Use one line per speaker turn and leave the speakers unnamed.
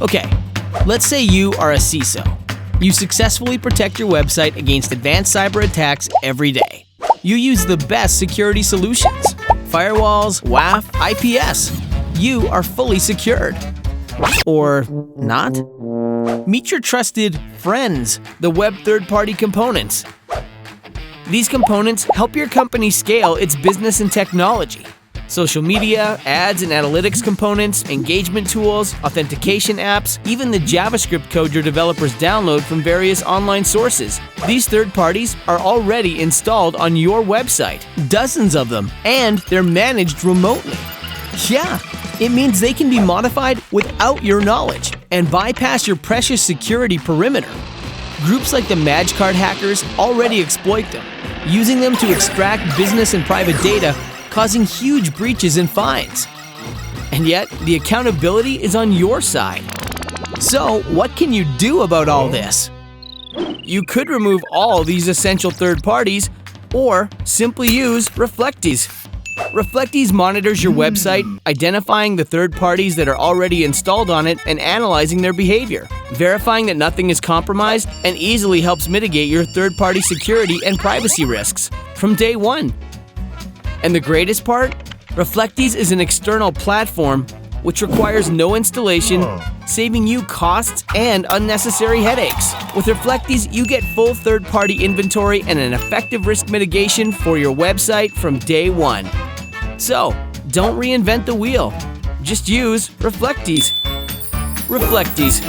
Okay, let's say you are a CISO. You successfully protect your website against advanced cyber attacks every day. You use the best security solutions: firewalls, WAF, IPS. You are fully secured. Or not? Meet your trusted friends, the web third-party components. These components help your company scale its business and technology. Social media, ads and analytics components, engagement tools, authentication apps, even the JavaScript code your developers download from various online sources. These third parties are already installed on your website, dozens of them, and they're managed remotely. Yeah, it means they can be modified without your knowledge and bypass your precious security perimeter. Groups like the MagCard hackers already exploit them, using them to extract business and private data, causing huge breaches and fines. And yet, the accountability is on your side. So, what can you do about all this? You could remove all these essential third parties, or simply use Reflectiz. Reflectiz monitors your website, identifying the third parties that are already installed on it and analyzing their behavior, verifying that nothing is compromised, and easily helps mitigate your third-party security and privacy risks from day one. And the greatest part? Reflectiz is an external platform which requires no installation, saving you costs and unnecessary headaches. With Reflectiz, you get full third-party inventory and an effective risk mitigation for your website from day one. So, don't reinvent the wheel. Just use Reflectiz. Reflectiz.